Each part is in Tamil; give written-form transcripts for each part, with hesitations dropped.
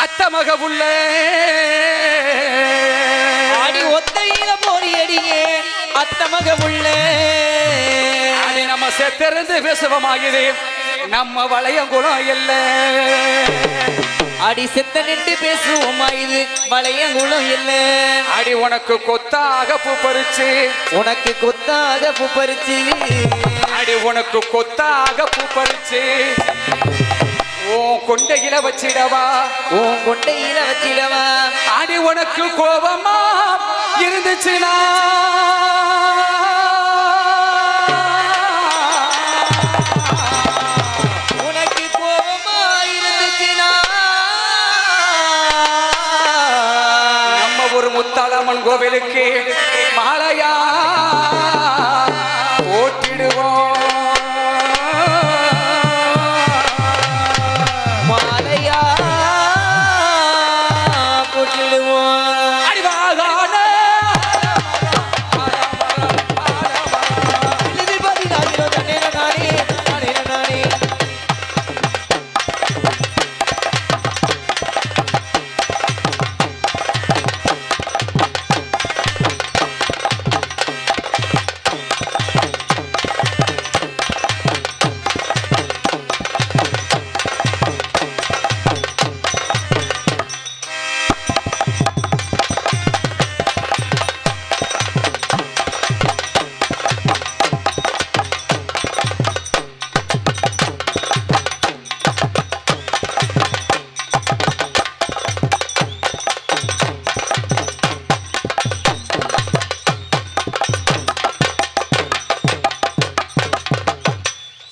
அத்த மக உள்ள அடி ஒத்தையில போறியடியே அத்த மக உள்ள அடி நம்ம செத்திருந்து பேசுவமாகுது நம்ம வளையங்குளம் இல்ல அடி செத்த நின்று பேசுவோமா இது வளையங்குளம் இல்ல அடி உனக்கு கொத்தாக பூ பறிச்சு உனக்கு கொத்தாக பூ பறிச்சு அடி உனக்கு கொத்தாக பூ பறிச்சு உன் கொண்டையில வச்சிடவா உன் கொண்டையில வச்சிடவா அடி உனக்கு கோபமா இருந்துச்சுனா உனக்கு கோபமா இருந்துச்சுனா நம்ம ஒரு முத்தாளம்மன் கோவிலுக்கு மாலையா ஓட்டிடுவோம்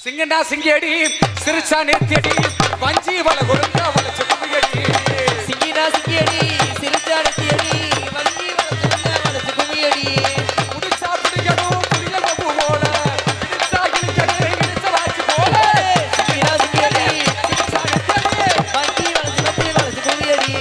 சிங்கண்டா சிங்கடி சிறுச்சா நேத்தியடி வஞ்சி வள கொடுத்தா வளச்சு குமியடி சிங்கிடா சிங்கியடி சிறுச்சா நேத்தியடி வஞ்சி வள கொடுத்தா வளச்சு குமியடி புடிச்சா புடிக்கணும் புடிய கொம்பு போல இடிச்சா இடிக்கணும் இடிச்ச வாச்சு போல சிங்கிடா சிங்கியடி சிறுச்சா நேத்தியடி வஞ்சி வளச்சு குமியடி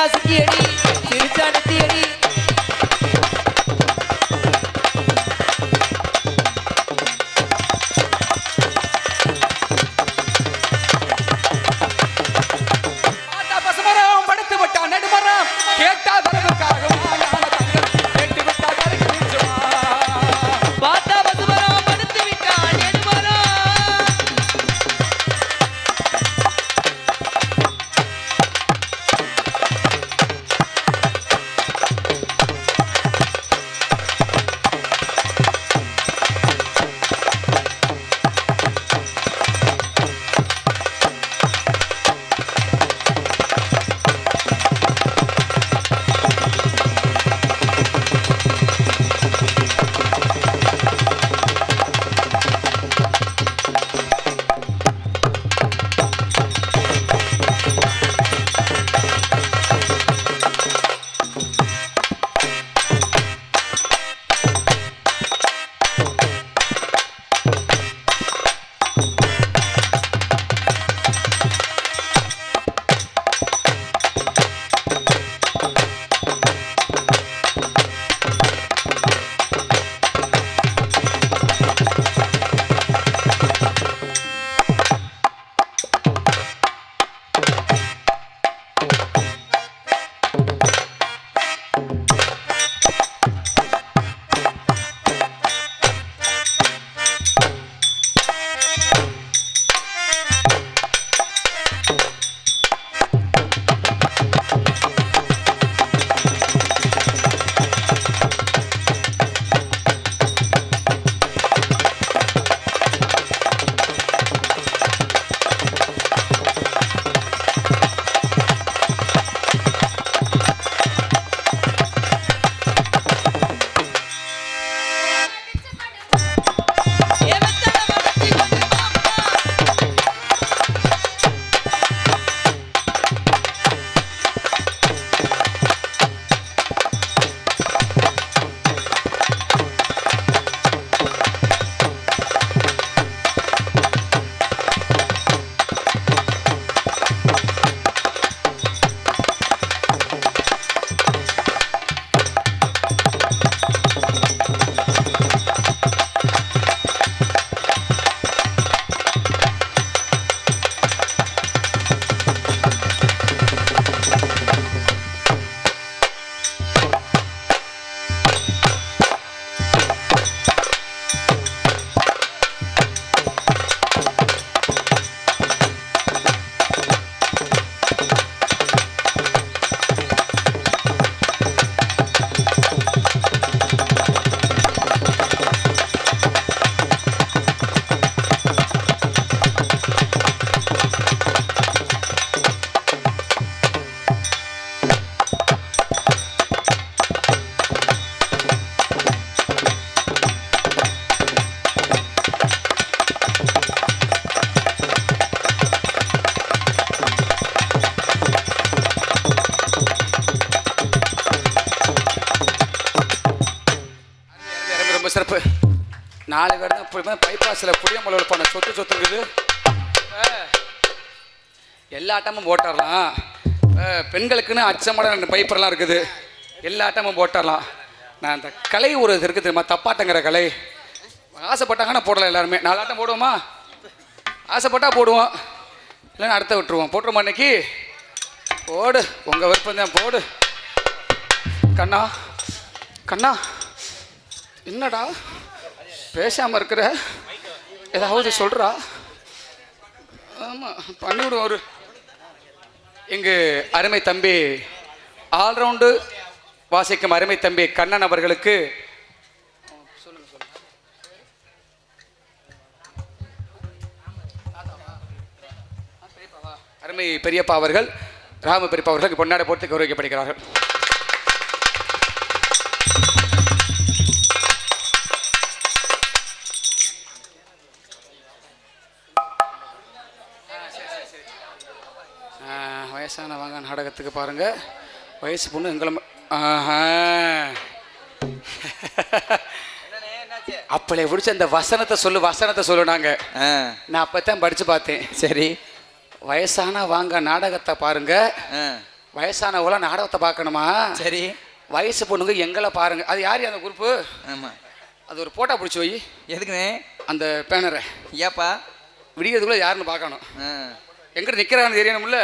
சிங்கியடி சிறுச்சா நேத்தியடி பாட்டா பசுமரம் படுத்து விட்டா நடுமரம் கேட்டா தரவுக்காக கேட்டு விட்டா கரைக்கு நிச்சுமா பாத்தா பசுமரம் படுத்து விட்டான் நெடுமரம் சிறப்பு. 4 பேர் தான் பைபாஸில் புளியம்பளவில் பண்ண சொத்துக்குது. எல்லா ஆட்டமும் போட்டுடலாம். பெண்களுக்குன்னு அச்சமான 2 பைப்பர்லாம் இருக்குது. எல்லா ஆட்டமும் போட்டுடலாம். நான் அந்த கலை ஒரு இது இருக்குது தெரியுமா, தப்பாட்டங்கிற கலை. ஆசைப்பட்டாங்கன்னா போடலாம். எல்லாருமே 4 ஆட்டம் போடுவோமா? ஆசைப்பட்டா போடுவோம், இல்லைன்னா அடுத்த விட்டுருவோம். போட்டுருமா இன்னைக்கு? போடு, உங்கள் விருப்பம் தான், போடு. கண்ணா கண்ணா, என்னடா பேசாமல் இருக்கிற? ஏதாவது சொல்கிறா? ஆமாம், பண்ணிவிடுவோம். ஒரு எங்கள் அருமை தம்பி, ஆல்ரவுண்டு வாசிக்கும் அருமை தம்பி கண்ணன் அவர்களுக்கு அருமை பெரியப்பா அவர்கள், ராம பெரியப்பா அவர்களுக்கு பொன்னாடை போட்டு கௌரவிக்கப்படுகிறார்கள். வயசான வாங்க நாடகத்துக்கு பாருங்க. வயசு பொண்ணு எங்களை அப்பளே பிடிச்ச அந்த வசனத்தை சொல்லுனாங்க. நான் அப்பதான் படிச்சு பார்த்தேன். சரி, வயசான வாங்க நாடகத்தை பாருங்க. வயசானவங்கள நாடகத்தை பார்க்கணுமா? சரி, வயசு பொண்ணுங்க எங்களை பாருங்க. அது யார் அந்த குரூப்பு? ஆமாம், அது ஒரு போட்டோ பிடிச்சி வை. எதுக்குண்ணே? அந்த பேனரை ஏப்பா விடியதுக்குள்ள யாருன்னு பார்க்கணும். எங்கிட்ட நிற்கிறான்னு தெரியணும்ல.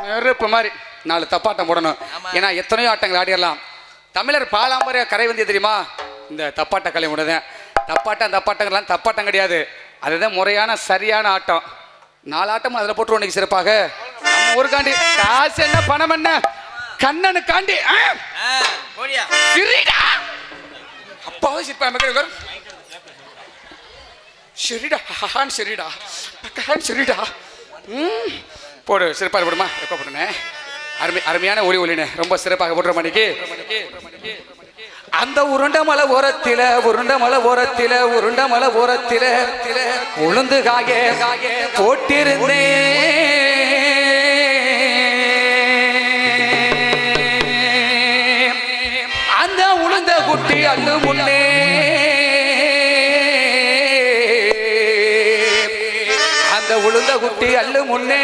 நெருப்பு மாதிரி 4 தப்பாட்டம் போடணும். ஏன்னா எத்தனையோ ஆட்டங்கள் ஆடிடலாம். தமிழர் பாலாம்பரிய கரை வந்து தெரியுமா? இந்த தப்பாட்ட கலை முறைதான். தப்பாட்டங்கள்லாம் தப்பாட்டம் கிடையாது. அதுதான் முறையான சரியான ஆட்டம். 4 ஆட்டமும் அதில் போட்டுருவோம் இன்னைக்கு சிறப்பாக. நம்ம ஊருக்காண்டி காசு என்ன பணம் என்ன கண்ணனுக்காண்டி அப்பாவும் சிரிப்பா. சரிடா சரிடா சரிடா. போடு, சிறப்பாக போடுமா? எப்போ போட்டுனே? அருமையான ஒளினே, ரொம்ப சிறப்பாக போடுற மணிக்கு. அந்த உருண்ட மலை ஓரத்தில உளுந்து காய போட்டிருந்தேன். அந்த உளுந்த குட்டி அள்ளு முன்னே, அந்த உளுந்த குட்டி அள்ளு முன்னே